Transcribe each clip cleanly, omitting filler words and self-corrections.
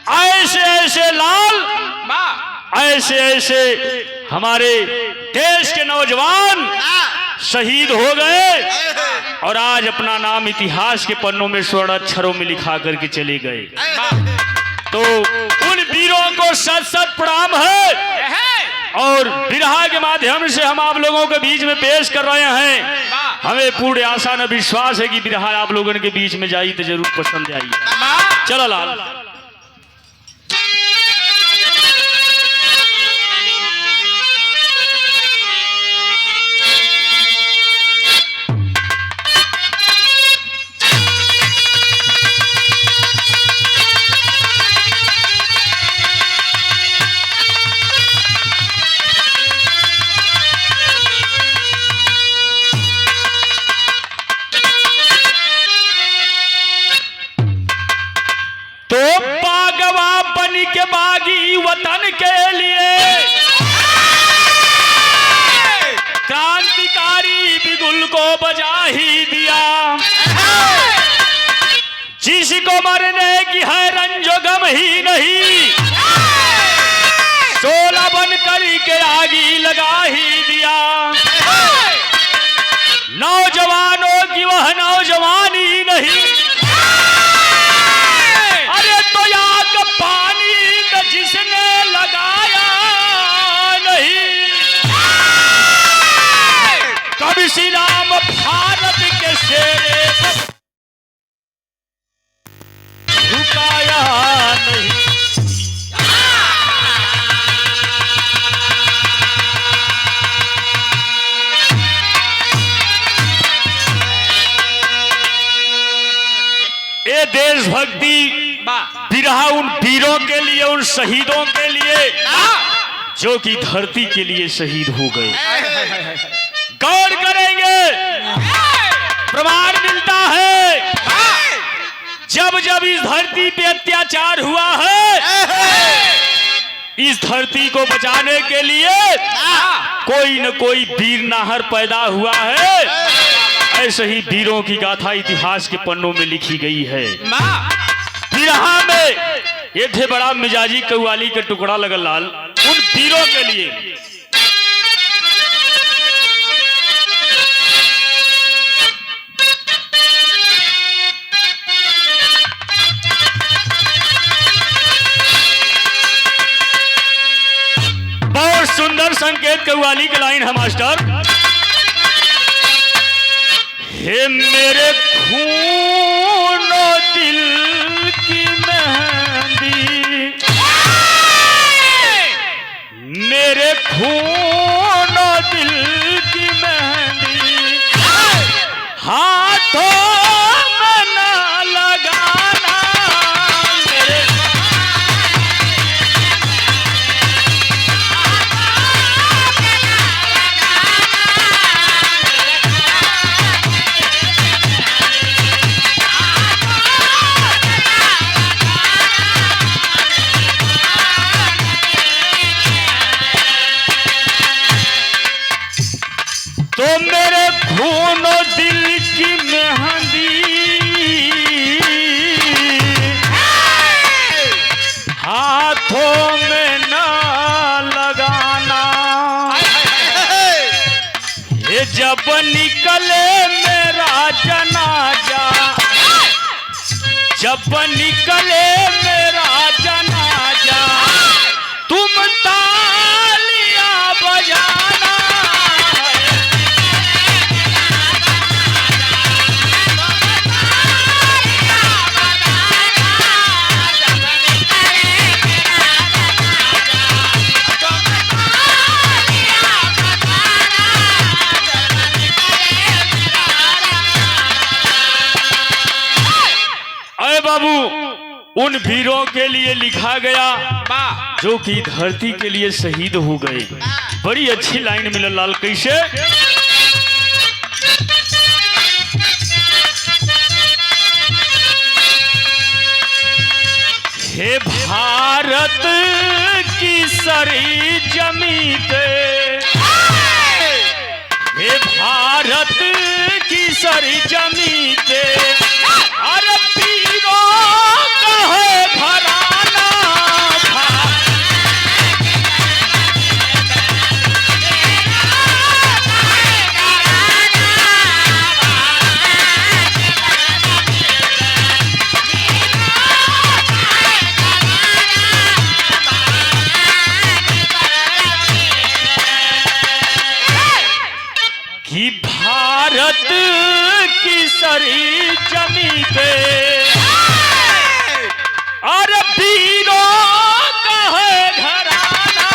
ऐसे ऐसे लाल, ऐसे ऐसे हमारे देश के नौजवान शहीद हो गए और आज अपना नाम इतिहास के पन्नों में स्वर्ण अक्षरों में लिखा करके चले गए। तो उन वीरों को सत सत प्रणाम है और बिरहा के माध्यम से हम आप लोगों के बीच में पेश कर रहे हैं। हमें पूर्ण आशा न विश्वास है कि बिरहा आप लोगों के बीच में जाई तो जरूर पसंद आई। चलो लाल। बागी वतन के लिए क्रांतिकारी बिगुल को बजा ही दिया। जिसको मरने की है रंजो गम ही नहीं, शोला बन करके आगी लगा ही दिया। नौजवानों की वह नौजवानी नहीं, अरे तो याद पानी जिसने लगाया नहीं। कभी श्री राम भारत के शेरे झुकाया नहीं। ये देशभक्ति बिरहा उन वीरों के लिए, उन शहीदों के लिए जो कि धरती के लिए शहीद हो गए। गौर करेंगे, प्रमाण मिलता है जब जब इस धरती पे अत्याचार हुआ है, इस धरती को बचाने के लिए कोई न कोई वीर नाहर पैदा हुआ है। ऐसे ही वीरों की गाथा इतिहास के पन्नों में लिखी गई है। बिरहा में ये थे बड़ा मिजाजी कव्वाली का टुकड़ा लगल लाल उन वीरों के लिए। बहुत सुंदर संकेत कव्वाली की लाइन है मास्टर। हे मेरे खून दिल की मेहंदी, मेरे खून दिल की मेहंदी, हाथों में ना लगाना मेरे। तो मेरे खून दिल की मेहंदी, हाथों में ना लगाना। ये जब निकले मेरा जनाजा, जब निकले मेरा जनाजा, तुम तालियां बजाना। बाबू उन वीरों के लिए लिखा गया जो कि धरती के लिए शहीद हो गए। बड़ी अच्छी लाइन मिलल लाल, कैसे? हे भारत की सरी जमी पे, हे भारत की सरी जमी पे, अरे पीरों का है घराना। भारत की सरी जमी पे और वीरों का है घराना।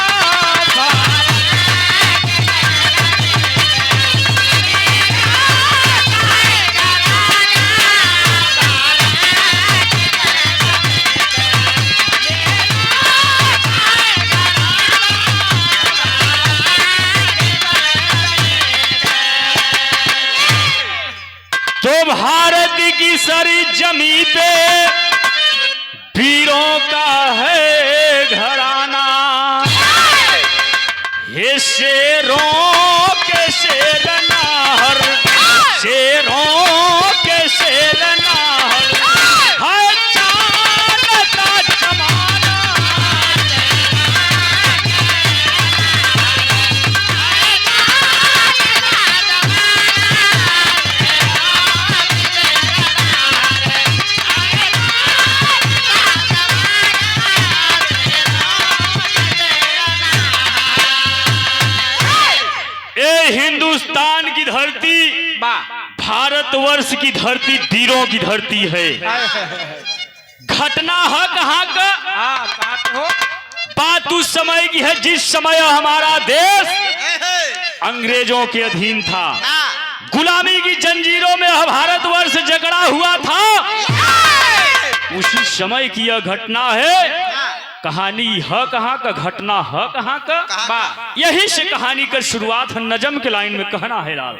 तो भारत की सरी जमी पे वीरों का है घराना। ये शेरों के शेर नाहर, शेरों के शेर नाहर है चांद का जमाना। हिंदुस्तान की धरती, भारतवर्ष की धरती वीरों की धरती है। घटना है कहाँ का? बात उस समय की है जिस समय हमारा देश अंग्रेजों के अधीन था, गुलामी की जंजीरों में भारतवर्ष जकड़ा हुआ था। उसी समय की यह घटना है। कहानी है कहाँ का, घटना है कहाँ का? यही से कहानी का शुरुआत है। नजम के लाइन में कहना है लाल,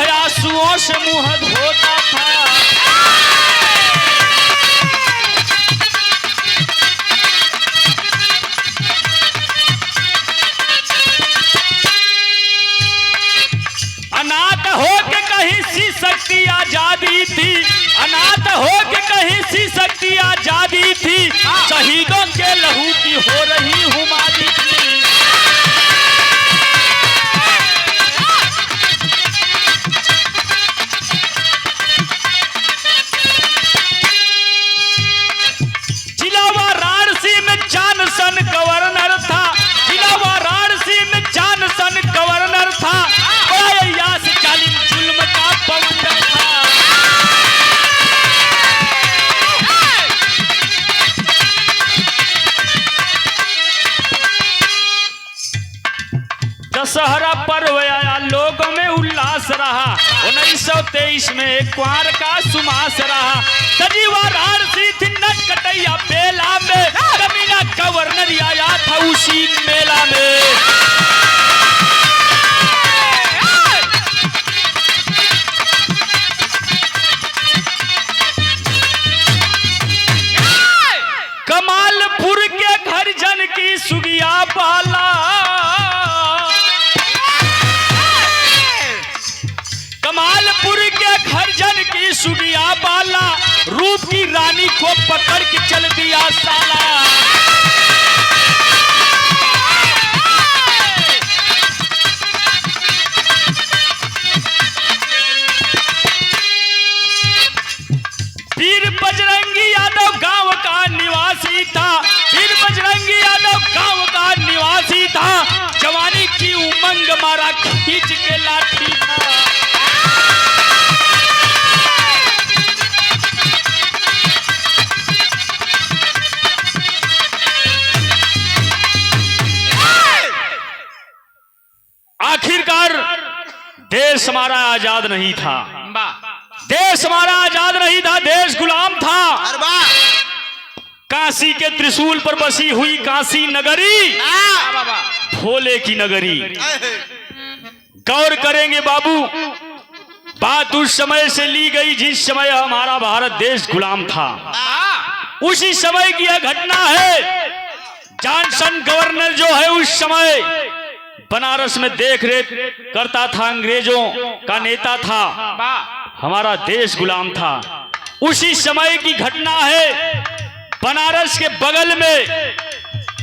आंसुओं से मुंह धोता था। अनाथ हो के कहीं सी शक्ति आजादी थी, अनाथ हो के कहीं सी शक्ति आजादी थी। शहीदों के लहू की हो रही हुमादी थी। जानसन गवर्नर था, जिला वाराणसी में जानसन गवर्नर था। यास जालिम जुल्म का बवंडर था। दशहरा पर्व आया, लोगों में उल्लास रहा। 1923 में क्वार का सुमास रहा। सजी वाराणसी थी नटकटैया बेला में, कमीना गवर्नर आया था उसी मेला में। कमालपुर के घर जन की सुगिया बाला, कमालपुर के घर जन की सुगिया बाला, रूप की रानी को पकड़ के चल दिया साला। वीर बजरंगी यादव गांव का निवासी था, वीर बजरंगी यादव गांव का निवासी था। जवानी की उमंग मारा खींच के लाठी था। आखिरकार देश हमारा आजाद नहीं था, देश हमारा आजाद नहीं था, देश गुलाम था। काशी के त्रिशूल पर बसी हुई काशी नगरी, भोले की नगरी। गौर करेंगे बाबू, बात उस समय से ली गई जिस समय हमारा भारत देश गुलाम था। उसी समय की यह घटना है जॉनसन गवर्नर जो है उस समय बनारस में देख रेख करता था, अंग्रेजों का नेता था, हमारा देश गुलाम था। उसी समय की घटना है, बनारस के बगल में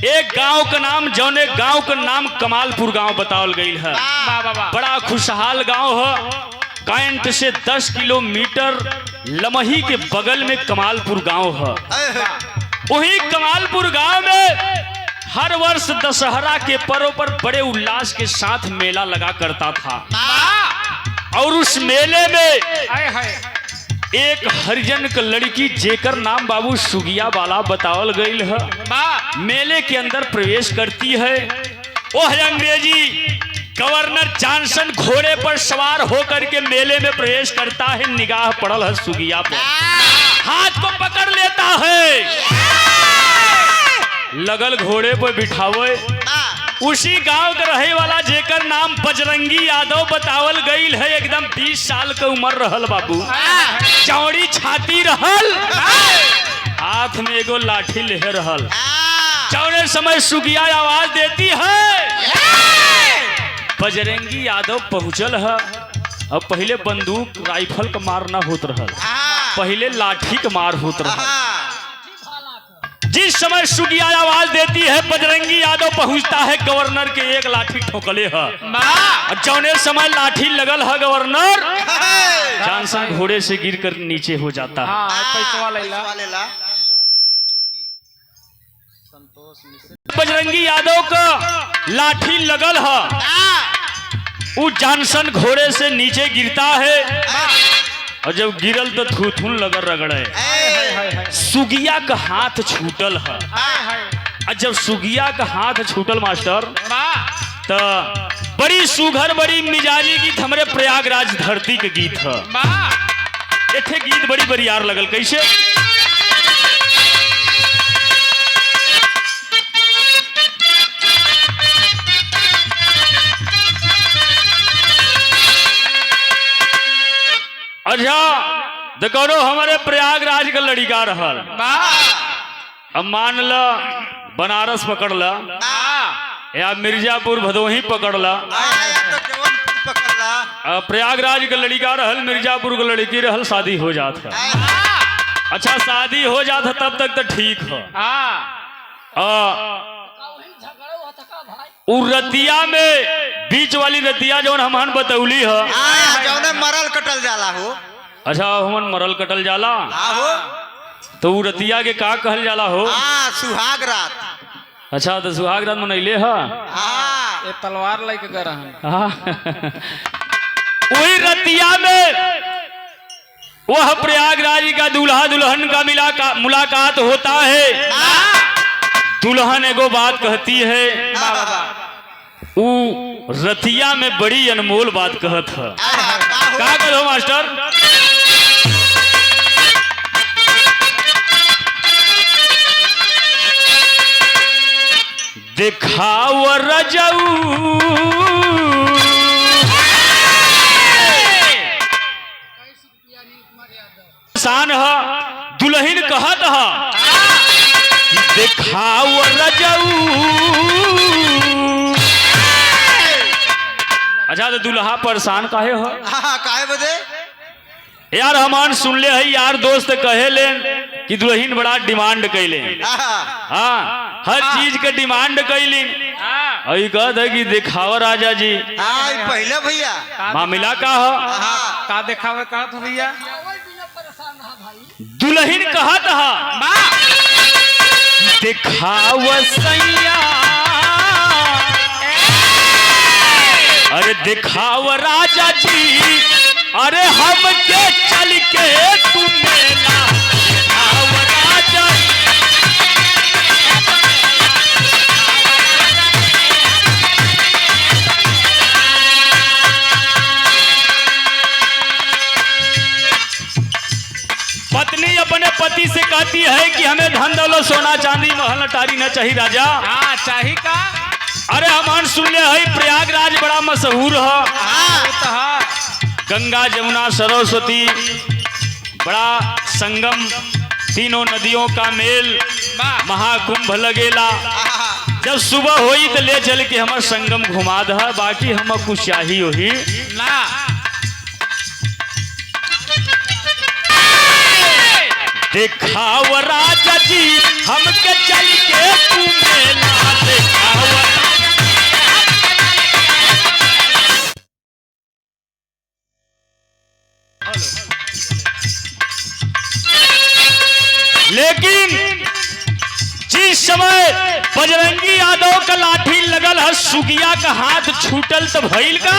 एक गांव का नाम, जौने गांव का नाम कमालपुर गांव बतावल गई है। बड़ा खुशहाल गांव है। कैंट से 10 किलोमीटर लमही के बगल में कमालपुर गांव है। वही कमालपुर गांव में हर वर्ष दशहरा के पर्व पर बड़े उल्लास के साथ मेला लगा करता था। और उस मेले में एक हरिजन का लड़की जेकर नाम बाबू सुगिया वाला बतावल गई है, मेले के अंदर प्रवेश करती है। वह अंग्रेजी गवर्नर जॉनसन घोड़े पर सवार होकर के मेले में प्रवेश करता है। निगाह पड़ल है सुगिया पर, हाथ को पकड़ लेता है, लगल घोड़े पर बिठावे। उसी गांव का रहे वाला जेकर नाम बजरंगी यादव बतावल गई है। एकदम 20 साल का उम्र रहल बाबू, चौड़ी छाती रहल, हाथ में एगो लाठी ले रहल। चौड़े समय सुगिया आवाज देती है, बजरंगी यादव पहुंचल है। अब पहले बंदूक राइफल का मार ना होत रहल, पहले लाठी का मार होत रहल। जिस समय सुगिया आवाज देती है, बजरंगी यादव पहुंचता है, गवर्नर के एक लाठी ठोकले है। जौने समय लाठी लगल है गवर्नर, जॉनसन घोड़े से गिरकर नीचे हो जाता है। बजरंगी यादव का लाठी लगल है, वो जॉनसन घोड़े से नीचे गिरता है। और जब गिरल तो थूथून लगल रगड़े। सुगिया का हाथ छूटल है। और जब सुगिया का हाथ छूटल मास्टर, तो बड़ी सुघर बड़ी मिजाजी गीत हमारे प्रयागराज धरती के गीत है। एक गीत बड़ी बरियार लगल, कैसे? अच्छा देखो, हमारे प्रयागराज का लड़का रहल। अब मान ल बनारस पकड़ ला या मिर्जापुर भदोही पकड़ ला। प्रयागराज का लड़का रहल, मिर्जापुर का लड़की रहल, शादी हो जात है। अच्छा शादी हो जात है तब तक तो ठीक है। रतिया में बीच वाली रतिया जौन हमन बतौली है, मरल कटल जाला हो। अच्छा हमन मरल कटल जाला हो, तो उ रतिया के का कहल जाला हो? सुहाग रात। अच्छा तो सुहाग रात मनैले है। ये तलवार लेके गए वही रतिया में वह प्रयागराज का दूल्हा दुल्हन का मुलाकात होता है। दुल्हन एगो बात कहती है, उ रतिया में बड़ी अनमोल बात कहत है। का कहो मास्टर? दिखाव रजऊ शान है, दुल्हन कहत है दिखाव रजऊ। अच्छा तो दुल्हा परेशान काहे हो? काहे बदे? यार हमान सुन ले है, यार दोस्त कहे ले कि दुल्हन बड़ा डिमांड कैले। हाँ हर चीज के डिमांड कैली। अभी कहत है कि दिखाओ राजा जी। पहले भैया मामला का हो? का दिखावे कहत हो भैया? दुल्हन कहत है दिखाव सैया, अरे दिखाव राजा जी, अरे हम के चल के तू मेला दिखाव राजा। पत्नी अपने पति से कहती है कि हमें धन दौलत सोना चांदी महल अटारी न चाहिए राजा। हाँ चाहिए का? अरे हमान सुन ले है प्रयागराज बड़ा मशहूर है। गंगा जमुना सरस्वती बड़ा संगम, तीनों नदियों का मेल, महाकुंभ लगेला। जब सुबह होई तो ले चल के हमार संगम घुमा दहा, बाकी हम कुछ चाहिए वही ना दिखाव राजा जी हमके चल के तू मेला दिखाव। लेकिन जिस समय बजरंगी यादव का लाठी लगल है, सुगिया का हाथ छूटल तो भइल का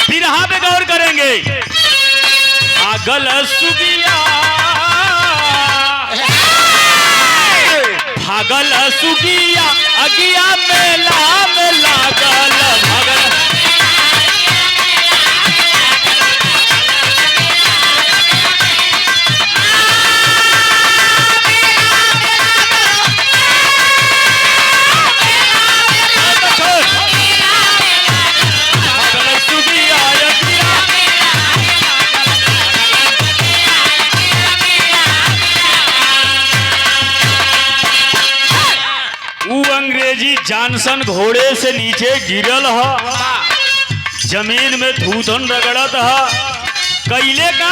बिरहा पे गौर करेंगे। आगल सुगिया भागल सुगिया अगिया मेला में लागल भगल। जानसन घोड़े से नीचे गिरल है, जमीन में धूधन रगड़त है। कैले का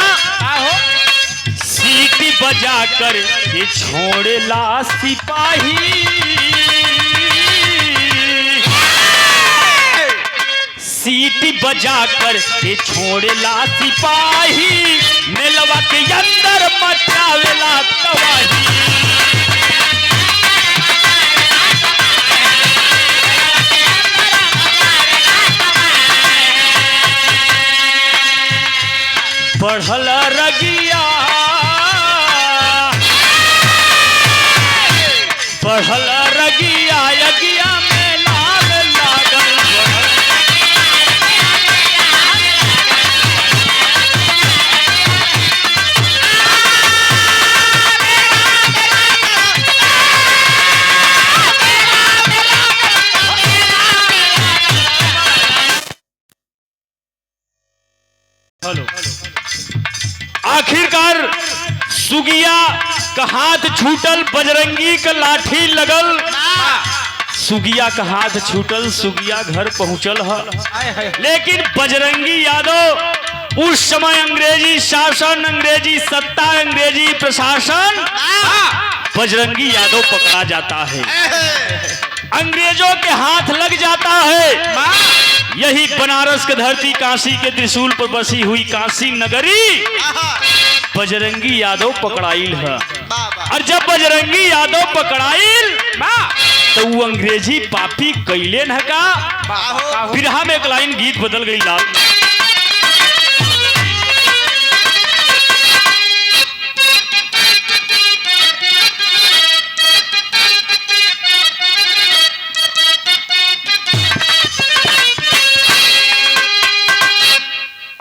सीटी बजा कर ये छोड़ेला सिपाही, सीटी बजा कर ये छोड़ेला सिपाही, मेलवा के अंदर मचावेला तबाही। बढ़ल रगिया बढ़ल रगिया यगिया में लाग लागल। हेलो आखिरकार सुगिया का हाथ छूटल, बजरंगी का लाठी लगल, सुगिया का हाथ छूटल, सुगिया घर पहुंचल है। लेकिन बजरंगी यादव उस समय अंग्रेजी शासन, अंग्रेजी सत्ता, अंग्रेजी प्रशासन, बजरंगी यादव पकड़ा जाता है, अंग्रेजों के हाथ लग जाता है। यही बनारस के धरती काशी के त्रिशूल पर बसी हुई काशी नगरी बजरंगी यादव पकड़ाइल है। और जब बजरंगी यादव पकड़ाइल तो वो अंग्रेजी पापी कैले न का बिरहा में एक लाइन गीत बदल गई लाल।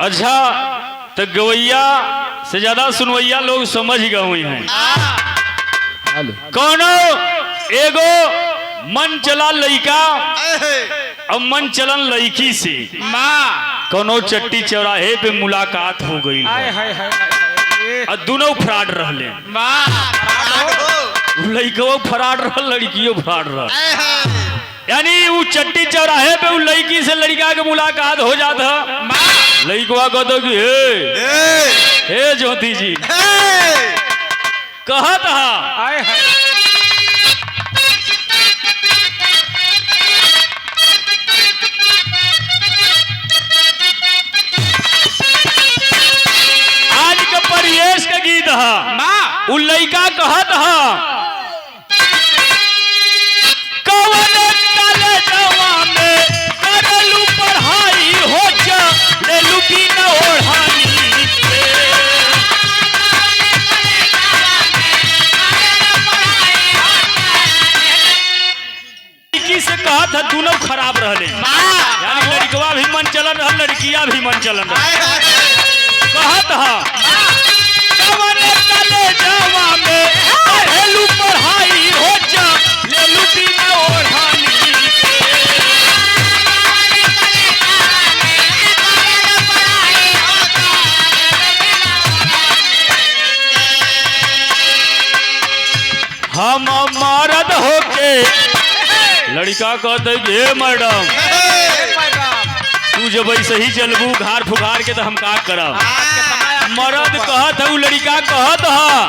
अच्छा तो गवैया से ज्यादा सुनवैया लोग समझ गए हैं। कौनो एगो मन चला लड़का और मन चलन लड़की से कौनो चट्टी चौराहे पे मुलाकात हो गई और दोनों फराड रहले, लड़को फराड रहा लड़कियों फराड रहा। यानी वो चट्टी चौराहे पे लड़की से लड़का के मुलाकात हो जाता, लड़कवा कहता कि हे ज्योति जी कहत आज का परिवेश का गीत है। उ लड़का कहत पढ़ाई हो जा ले लुकी न ओढ़ानी से कहा था दोनों खराब रहले, यानी लड़कवा भी मन चलन रहा, लड़किया भी मन चलन रहा। कहत पढ़ाई हो जा ले लुकी न ओढ़ानी। हम मर्द होके लड़का कहते कि हे मैडम तू जब ऐसे ही चलबू घार फुकार के तो हम का करब। मर्द कहत है, लड़का कहत है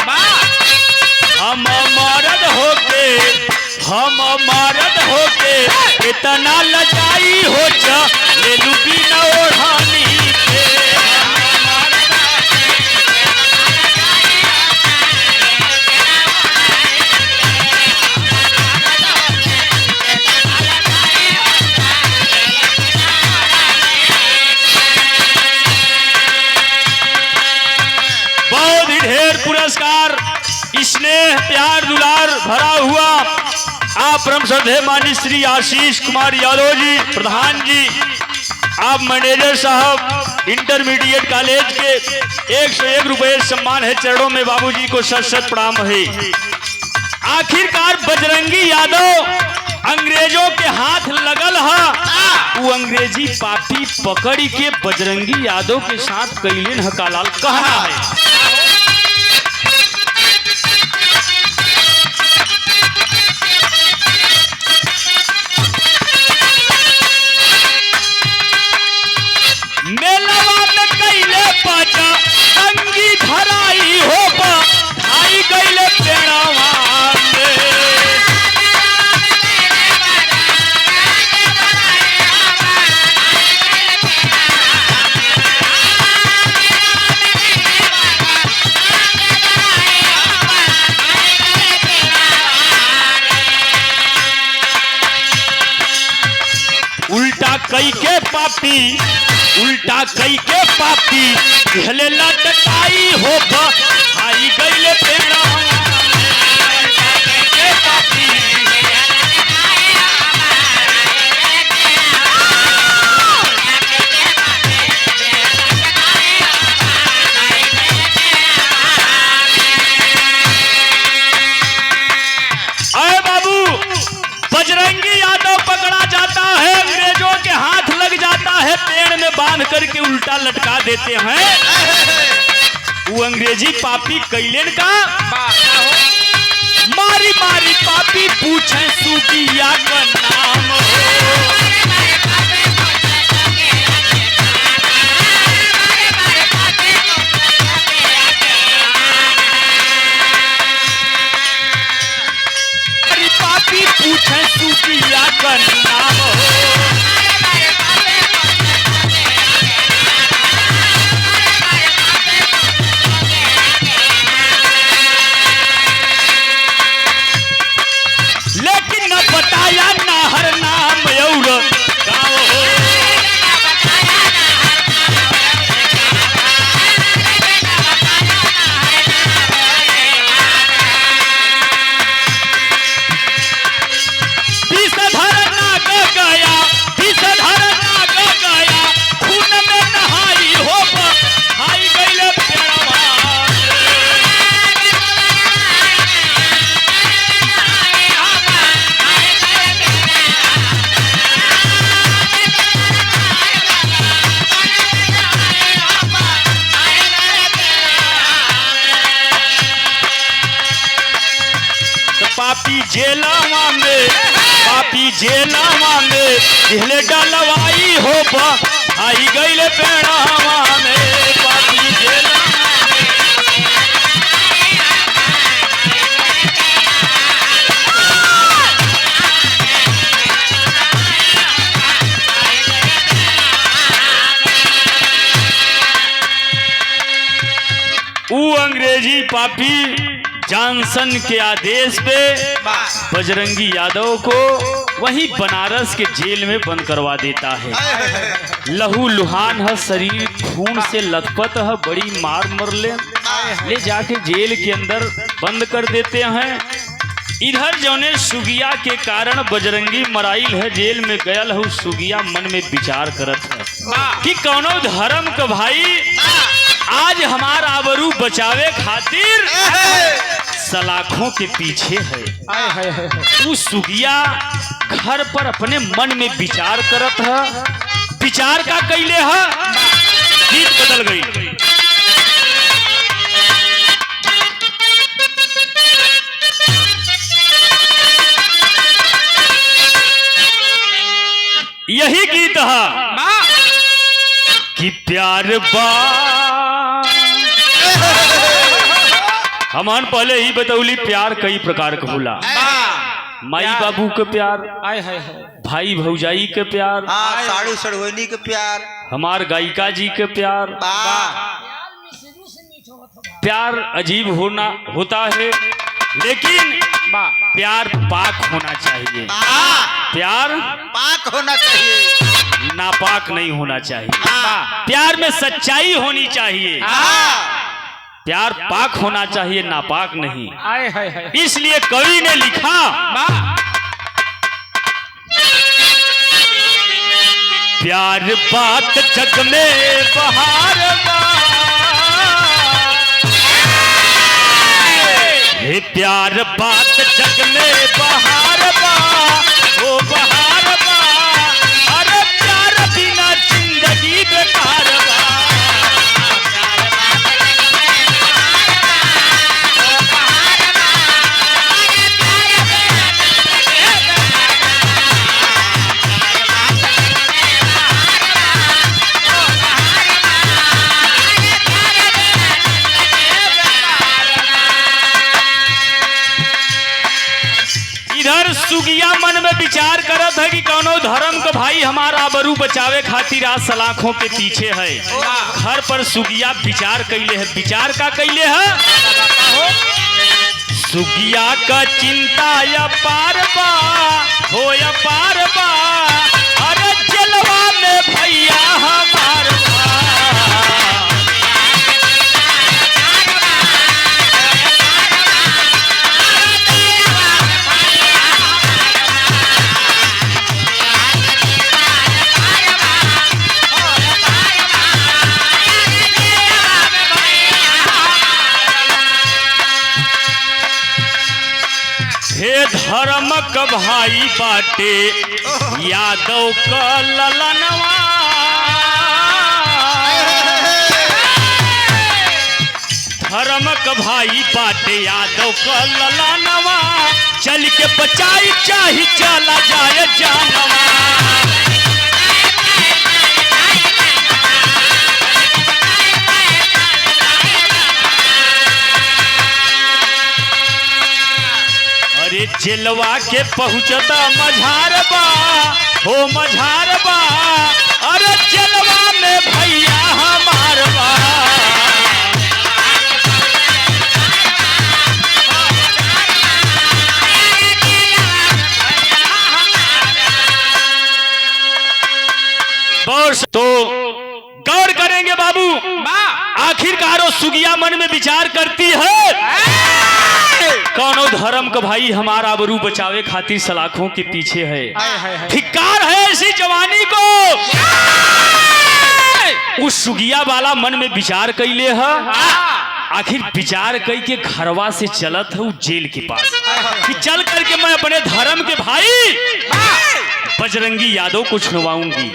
हम मर्द होके इतना लजाई हो जा ले लू बिना ओढ़ानी के। बहुत ही ढेर पुरस्कार स्नेह प्यार दुलार भरा हुआ आप परम श्रद्धेय माननीय श्री आशीष कुमार यादव जी प्रधान जी, आप मैनेजर साहब इंटरमीडिएट कॉलेज के 101 रुपये सम्मान है। चरणों में बाबूजी को सत सत प्रणाम है। आखिरकार बजरंगी यादव अंग्रेजों के हाथ लगल है, वो अंग्रेजी पापी पकड़ के बजरंगी यादव के साथ कैलिन हकालाल कहना है। मेलवा में कैले पाचा अंगी धराई हो भाई गैले पेड़वा उल्टा कई के पापी पहले लटकाई हो भाई गैले पेड़ा अरे बाबू बजरंगी यादव पकड़ा जाता है, अंग्रेजों के हाथ लग जाता है, पेड़ में बांध करके उल्टा लटका देते हैं। वो अंग्रेजी पापी कैलेन का मारी मारी पापी पूछे सूफिया का नाम हो। पापी पूछे सूफिया का नाम हो। लेकिन न बताया नाहर नाम और गाँव हो। खून में नहाई हो भाई गैले पेड़वा। पापी जेलवा में पहले डलवाई हो भाई गैले पेड़वा में। पापी जेलवा वो अंग्रेजी पापी जॉनसन के आदेश पे बजरंगी यादव को वही बनारस के जेल में बंद करवा देता है। लहू लुहान है, शरीर खून से लथपथ है, बड़ी मार मर ले जाके जेल के अंदर बंद कर देते हैं। इधर जौने सुगिया के कारण बजरंगी मराइल है, जेल में गयल है, सुगिया मन में विचार करत है कि कौनो धर्म का भाई आज हमारा आबरू बचावे खातिर सलाखों के पीछे है। तू सुगिया घर पर अपने मन में विचार करत है, विचार का कैले है, गीत बदल गई। प्यार बा हमान पहले ही बतौली प्यार कई प्रकार का होला। माई बाबू के प्यार, आय हाय हाय, भाई भौजाई के प्यार, साड़ू सड़वनी के प्यार, हमार गायिका जी के प्यार। प्यार अजीब होता है, लेकिन प्यार पाक होना चाहिए। प्यार पाक होना चाहिए, नापाक नहीं होना चाहिए। प्यार में सच्चाई होनी चाहिए। प्यार पाक होना चाहिए, नापाक नहीं। आय हाय हाय, इसलिए कवि ने लिखा, प्यार बात जग में बहार बा, हे प्यार बात जग में बहार बा, ओ बहार बा, अरे प्यार बिना जिंदगी बेकार बा। सुगिया मन में विचार करत है कि कौनो धर्म का भाई हमारा आबरू बचावे खातिर आज सलाखों के पीछे है। घर पर सुगिया विचार कैले है। विचार का कैले है? सुगिया का चिंता या पार बा, हो या पार बा, अरे जलवा में भैया हमार बा। हे धर्म क भाई बाटे यादव क ललनवा, धर्म क भाई बाटे यादव क ललनवा, चल के बचाई चाही चला जाए जानवा। अरे जेलवा के पहुंचता मझारबा, हो मझारबा, अरे जेलवा में भैया हमारबा। तो गौर करेंगे बाबू, आखिरकार वो सुगिया मन में विचार करती है, कौनो धर्म का भाई हमारा आबरू बचावे खातिर सलाखों के पीछे है। धिक्कार है ऐसी जवानी को। उस सुगिया वाला मन में विचार कैले है, आखिर विचार कई के घरवा से चलत है जेल के पास कि चल करके मैं अपने धर्म के भाई बजरंगी यादव को छुड़वाऊंगी।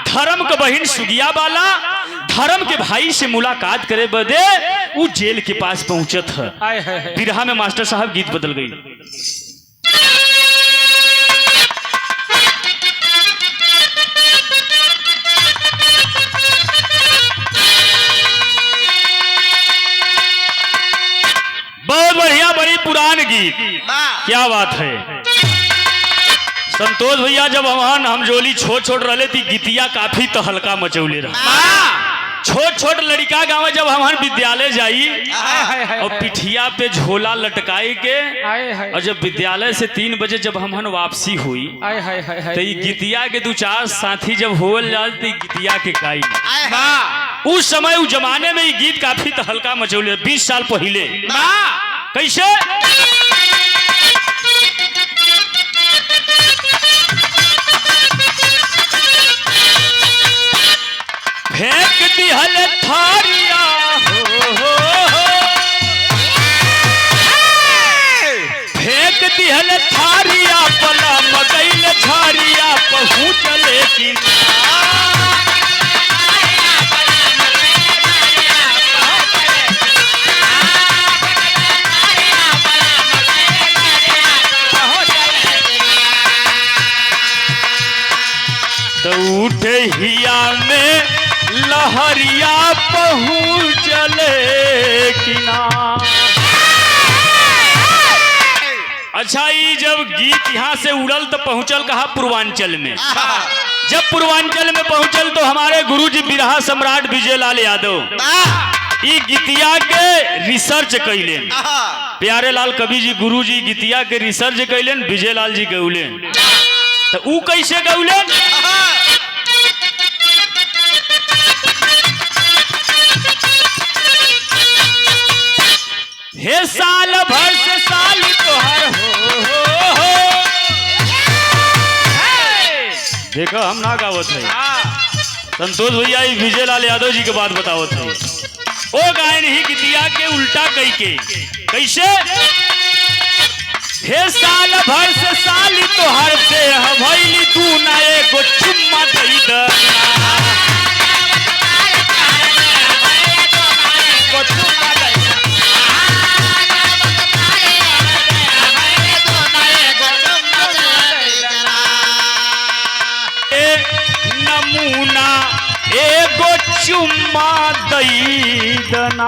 धर्म का बहन सुगिया वाला धर्म के भाई से मुलाकात करे बदे वो जेल के पास पहुंचत है। बिरहा में मास्टर साहब गीत बदल गई। बहुत बढ़िया, बड़ी पुरान गीत, क्या बात है। संतोष भैया जब हम जोली छोट रहे थी, गीतिया काफी तो हल्का मचौले रहा। छोट लड़का गाँव जब हम विद्यालय जाई और पिठिया पे झोला लटकाई के, और जब विद्यालय से 3 बजे जब हम वापसी हुई तो गीतिया के 2-4 साथी जब होल जाए तो गीतिया के गाई। उस समय उस जमाने में ये गीत काफी तो हल्का मचौले, 20 साल पहले। कैसे? फेंक दिहल थारिया हो, फेंक दिहल थारिया, पला मगैल झारिया, पहुँच लेकिन तो उठे हिया में गीतिया पहुँचले किना। अच्छा, ये जब गीत यहाँ से उड़ल तो पहुँचल कहा पूर्वांचल में। जब पूर्वांचल में पहुँचल तो हमारे गुरुजी बिरहा सम्राट विजयलाल यादव ई गीतिया के रिसर्च कैलेन। प्यारे लाल कवि जी गुरुजी गीतिया के रिसर्च कैलेन, विजयलाल जी गौलेन। तो ऊ कैसे गौलेन? हे साल भर से साल तोहर हो। देखो हम ना गावत है, संतोष भैया विजयलाल यादव जी के बात बतावत है। ओ गायन ही गीतिया के उल्टा कई के कैसे? हे साल भर से साल तोहर देह भइली तू ना एगो चुम्मा दई दना। नमूना एगो चुम्मा दई दना।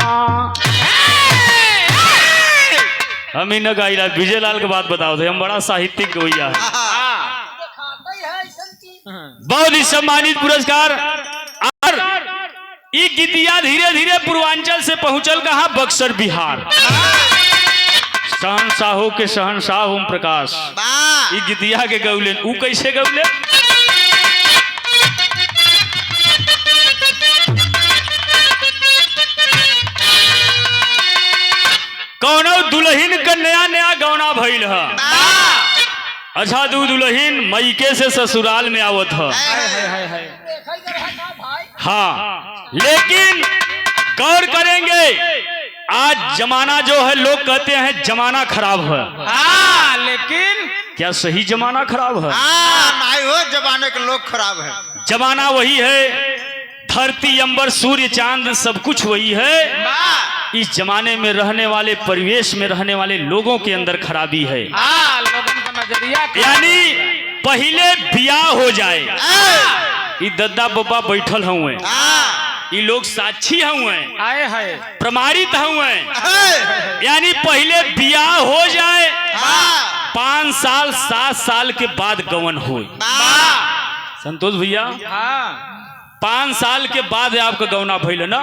हम ही न गाइला, विजयलाल के बात बताओ थे, हम बड़ा साहित्यिक गवैया है। बहुत ही सम्मानित पुरस्कार। और ये गीतिया धीरे धीरे पूर्वांचल से पहुंचल कहा बक्सर बिहार। शहनशाहों के शहनशाह ओम प्रकाश ये गीतिया के गौलेन। ऊ कैसे गौले? कौनो दुल्हन का नया नया गौना भइल है। अच्छा, दुल्हन मईके से ससुराल में आवत है। हाँ, लेकिन गौर करेंगे आज जमाना जो है, लोग कहते हैं जमाना खराब है। लेकिन क्या सही जमाना खराब है? नहीं हो, जमाने के लोग खराब है। जमाना वही है, धरती अंबर सूर्य चांद सब कुछ वही है। इस जमाने में रहने वाले, परिवेश में रहने वाले लोगों के अंदर खराबी है। लोगों का नजरिया यानी पहले बियाह हो जाए, ये दद्दा बब्बा बैठल हुए, ये लोग साक्षी हुए, प्रमाणित हुए। यानी पहले बियाह हो जाए, 5 साल 7 साल के बाद गवन हो। संतोष भैया 5 साल के बाद आपका गौना भइल ना,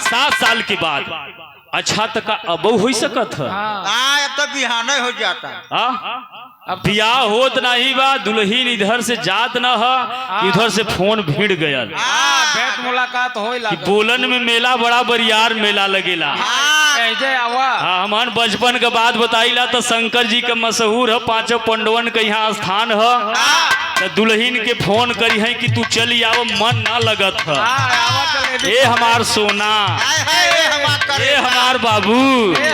7 साल के बाद। अच्छा तक अब हो सकत है? अब तो बिहाने हो जाता। अब बियाह होत नहीं बा, दुल्हन इधर से जात न है, इधर से फोन भीड़ गया। भेंट मुलाकात हो बोलन में मेला बड़ा बरियार मेला लगेला। हाँ, हमारे बचपन के बात बताइला तो शंकर जी के मशहूर है, 5 पांडवन के यहाँ स्थान है। तो दुल्हन के फोन करी है कि तू चली आओ, मन ना लगत है। ए हमार सोना, ए हमार बाबू, ए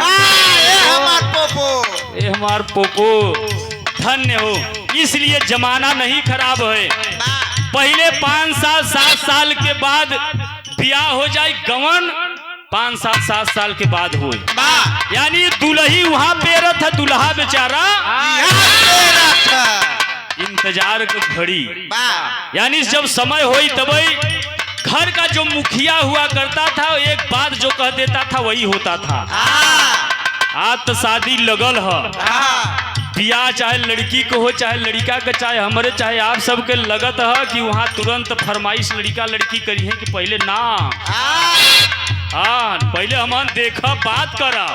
हमार पोपो, धन्य हो। इसलिए जमाना नहीं खराब है। पहले 5 साल 7 साल के बाद ब्याह हो जाए, गवन 5 साल 7 साल के बाद हो। यानी दुल्ही वहां पेरत है, दुल्हा बेचारा इंतजार की घड़ी। यानी जब समय होई तभी घर का जो मुखिया हुआ करता था, एक बात जो कह देता था वही होता था। आज तो शादी लगल है, बियाह चाहे लड़की को हो चाहे लड़का का, चाहे हमारे चाहे आप सबके लगत है कि वहाँ तुरंत फरमाइश लड़का लड़की करी है कि पहले ना, हाँ पहले हम देखा बात करा,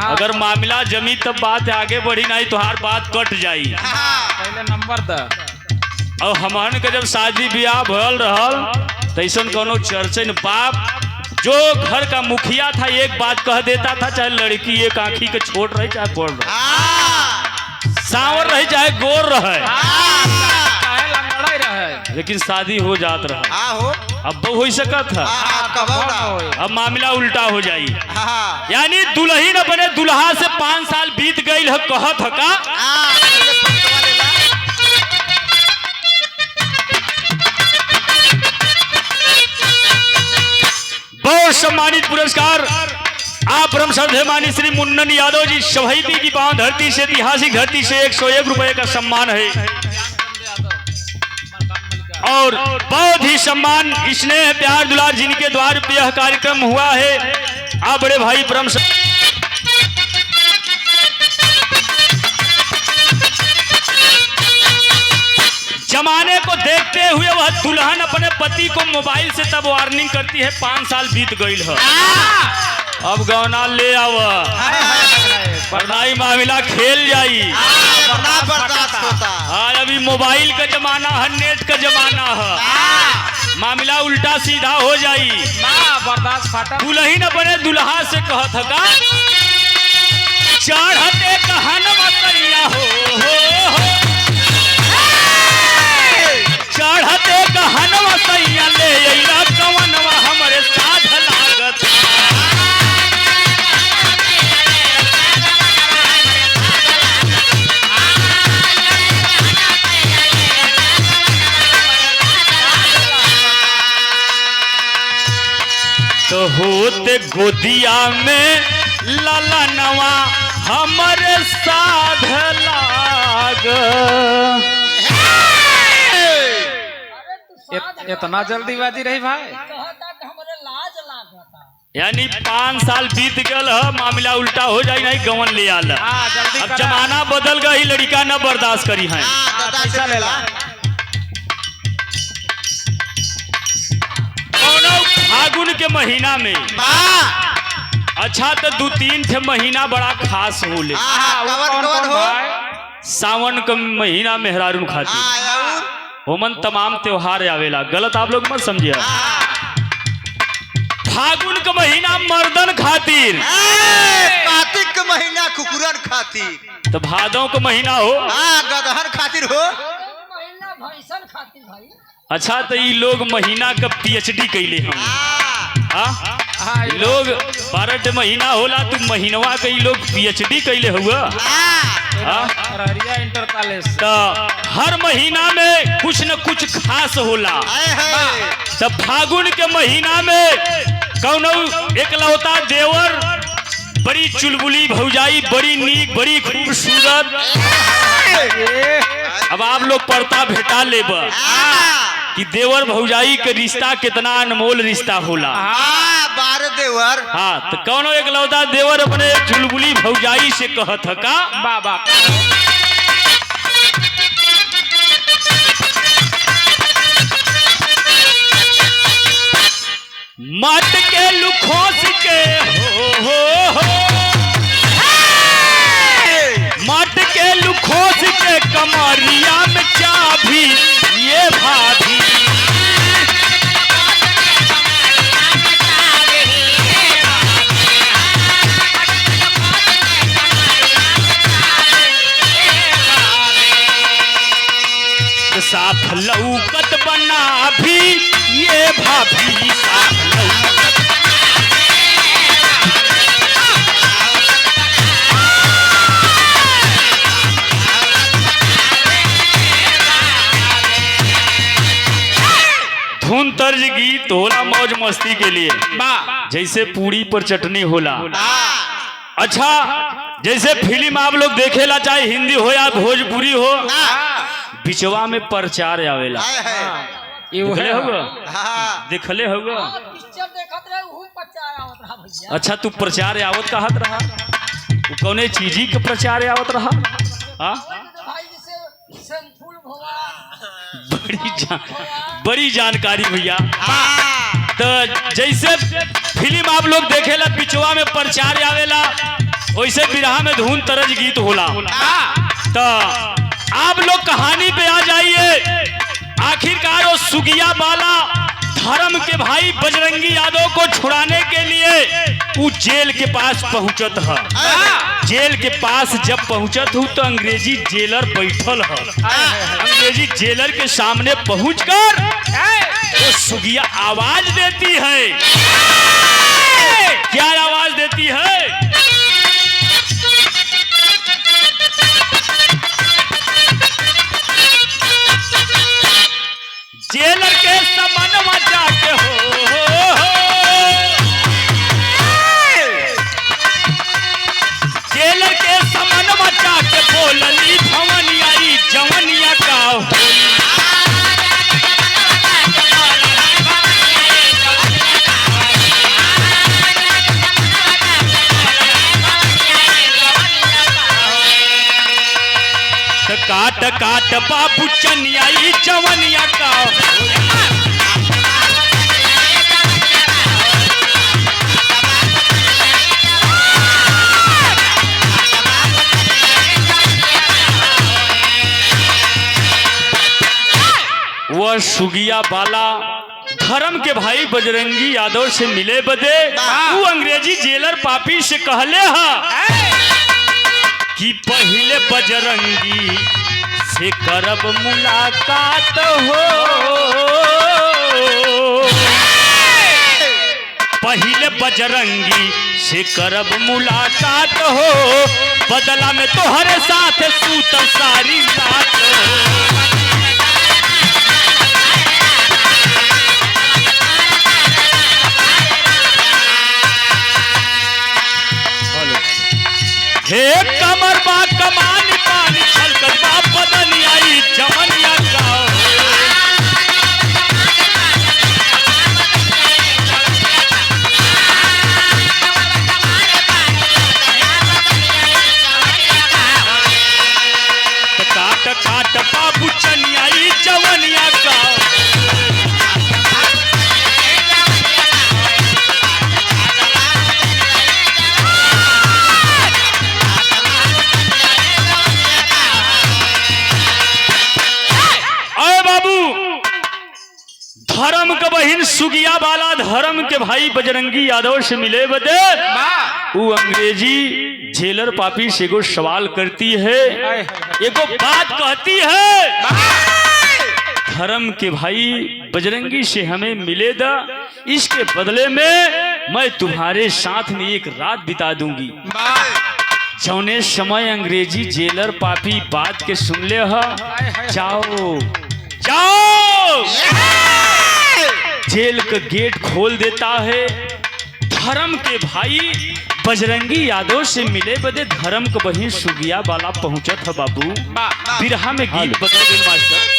अगर मामला जमी तब बात आगे बढ़ी, नहीं तो हर बात कट जाई। पहले नंबर द। और हमारे के जब शादी ब्याह भल रहल तैसन कोनो चर्चा न। बाप जो घर का मुखिया था एक बात कह देता था, चाहे लड़की एक आंखी के छोट रहे चाहे बड़ रहे, सांवर रहे चाहे गोर रहे, लेकिन शादी हो जात रहा। अब हो सकत है, अब मामला उल्टा हो जाई। यानी दुल्हन अपने दुल्हा से 5 साल बीत गई है, कहत है का बहुत सम्मानित पुरस्कार आप परम श्रद्धेय श्री मुन्नन यादव जी शहीदी की पावन धरती से, ऐतिहासिक धरती से 101 रुपए का सम्मान है। और बहुत ही सम्मान स्नेह प्यार दुलार जिनके द्वार पे यह कार्यक्रम हुआ है, आप बड़े भाई परम जमाने को देखते हुए वह दुल्हन अपने पति को मोबाइल से तब वार्निंग करती है 5 साल बीत गई है, अब गौना ले आव वरना मामला खेल जाई। बर्दाश्त होता। आज अभी मोबाइल का जमाना है, नेट का जमाना है, मामला उल्टा सीधा हो जाई। बर्दाश्त फाटा। दुल्हन अपने दुल्हा से कहत का चढ़ते कहन मतैया हो चढ़ते कहन मतैया ले अइला कवनवा हमरे साध लागत। तो होते गोदिया में ललनवा हमरे साध लाग। इतना जल्दीबाजी रही भाई, यानी 5 साल बीत गल है, मामला उल्टा हो जाए नहीं गवन ले आल। जल्दी अब जमाना बदल गई, लड़का न बर्दाश्त करी है। पैसा ले ला। फागुन के महीना में अच्छा तो 2-3 थे महीना बड़ा खास होले। सावन के महीना मेहरारून खाती होमन तमाम त्योहार आवेला, गलत आप लोग मत समझिए। फागुन का महीना मर्दन खातिर, कार्तिक का महीना कुकुरन खातिर, तो भादों का महीना हो गदहन खातिर हो, भैंसन खातिर भाई। अच्छा तो ये लोग महीना का PhD कैले हम लोग 12 महीना होला, तू महीनवा के लोग PhD कैले हुआ। इंटर कॉलेज तो हर महीना में कुछ न कुछ खास होला। तो फागुन के महीना में कौनो एकलौता देवर, बड़ी चुलबुली भौजाई, बड़ी नीक, बड़ी खूबसूरत। अब आप लोग पढ़ता भेटा लेब कि देवर भौजाई के रिश्ता कितना अनमोल रिश्ता होला। 12 देवर। हाँ, तो कौनो एकलौता देवर अपने चुलबुली भौजाई से कहत का बाबा मट के लुखोस के हो मट के लुखोस के कमरिया में चाभी ये भाभी। साफ लौकत बना भी ये भाभी, साफ लौकत। धुन तर्ज गीत होला मौज मस्ती के लिए, जैसे पूरी पर चटनी होला। अच्छा, जैसे फिल्म आप लोग देखेला, चाहे हिंदी हो या भोजपुरी हो, बिचवा में प्रचार आवेला। देखले होगा। अच्छा, तू प्रचार आवत कहत रहा, कौने चीजी के प्रचार आवत रहा? बड़ी जानकारी भैया। तो जैसे फिल्म आप लोग देखेला बिचवा में प्रचार आवेला, वैसे बिरहा में धुन तरज गीत होला। तो आप लोग कहानी पे आ जाइए। आखिरकार वो सुगिया बाला धर्म के भाई बजरंगी यादव को छुड़ाने के लिए वो जेल के पास पहुंचत है। जेल के पास जब पहुंचत हूँ तो अंग्रेजी जेलर बैठल है। अंग्रेजी जेलर के सामने पहुंचकर वो सुगिया आवाज देती है। क्या आवाज देती है? जेलर के समनवा जाके जेलर के समनवा जाके बोलली भवनिया जवनिया का काट काट बाबू चनिया ई जवनिया का वह सुगिया बाला धर्म के भाई बजरंगी यादव से मिले बदे वो अंग्रेजी जेलर पापी से कहले हा कि पहले बजरंगी से करब मुलाकात हो, पहले बजरंगी से करब मुलाकात हो, बदला में तोहरे साथ सूत सारी रात। हे कमर बा कमानी पानी छलकत बा बदनिया ई जवनिया का काट काट बाबू चनिया ई जवनिया का धर्म के बहिन सुगिया वाला धर्म के भाई बजरंगी यादव से मिले बदे वो अंग्रेजी जेलर पापी से एगो सवाल करती है, एगो बात कहती है, धर्म के भाई बजरंगी से हमें मिले दा, इसके बदले में मैं तुम्हारे साथ में एक रात बिता दूंगी। जौने समय अंग्रेजी जेलर पापी बात के सुन ले हा, जाओ जाओ जेल का गेट खोल देता है। धर्म के भाई बजरंगी यादव से मिले बदे धर्म के बहिन सुगिया वाला पहुंचत है बाबू। बिरहा में गीत बदल गई मास्टर।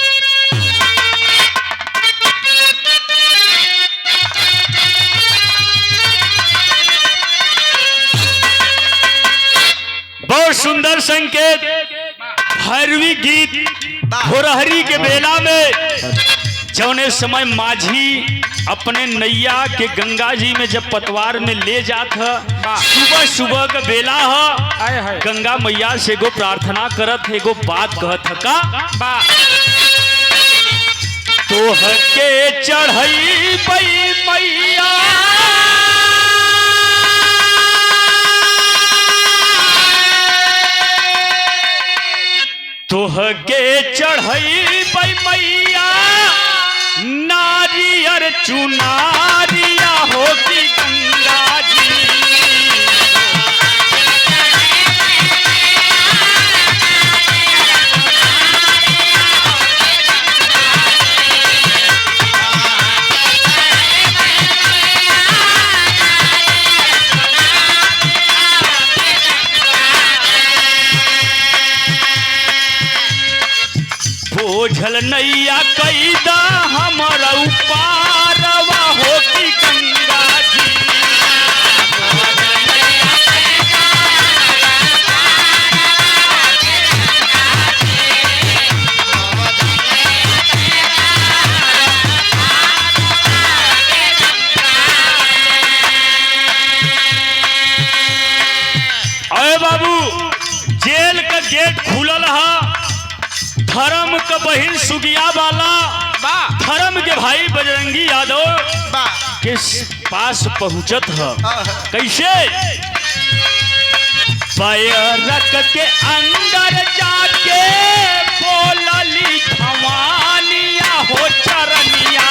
बहुत सुंदर संकेत भैरवी गीत भोरहरी के बेला में जौने समय माझी अपने नैया के गंगा जी में जब पतवार में ले जात है, सुबह सुबह का बेला है, गंगा मैया से एगो प्रार्थना करत है, एगो बात कहत है का तो के चढ़ई पई मैया तोह के चढ़ई पई मैया नारियर चुनारिया होती गंगा जी। बोझल नैया कैदा हमारा उपारवा होती गंगा जी। अरे बाबू जेल का गेट खुलल है, धर्म का बहिन सुगिया वाला धर्म के भाई बजरंगी यादव के पास पहुंचत है। कैसे पैरक के अंदर जाके बोलली भवानिया हो चरनिया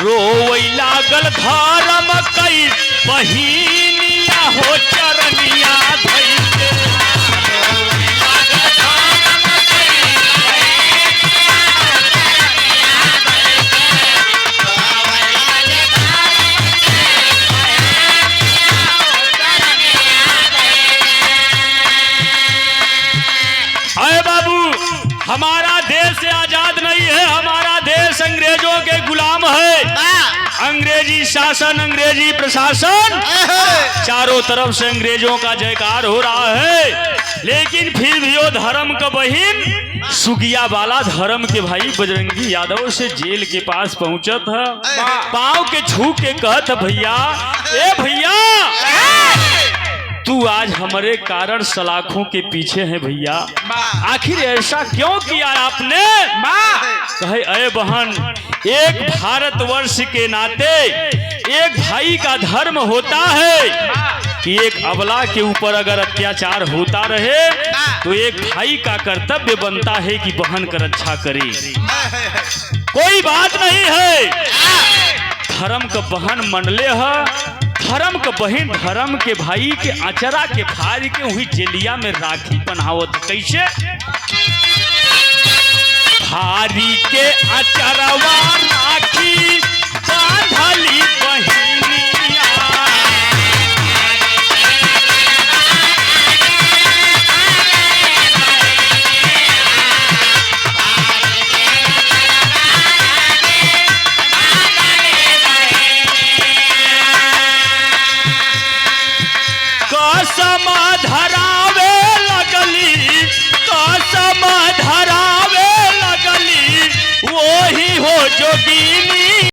रोवै लागल धर्म कई बहिनिया हो चरनिया धैले। हमारा देश आजाद नहीं है, हमारा देश अंग्रेजों के गुलाम है। अंग्रेजी शासन, अंग्रेजी प्रशासन, चारों तरफ से अंग्रेजों का जयकार हो रहा है। लेकिन फिर भी वो धर्म का बहिन सुगिया वाला धर्म के भाई बजरंगी यादव से जेल के पास पहुंचत है। पाँव के छू के कहत भैया, ए भैया तू आज हमारे कारण सलाखों के पीछे है भैया, आखिर ऐसा क्यों किया आपने? कहे अरे बहन, एक भारतवर्ष के नाते एक भाई का धर्म होता है कि एक अबला के ऊपर अगर अत्याचार होता रहे तो एक भाई का कर्तव्य बनता है कि बहन का रक्षा करे। कोई बात नहीं है, धर्म का बहन मनले है, धर्म का बहन धर्म के भाई के अचरा के फाड़ के वही जेलिया में राखी पहनावत। कैसे? भारी के अचरवा राखी बांधली बहिनिया, कसम धरावे लगली, कसम धरावे लगली, वही हो जोगिनी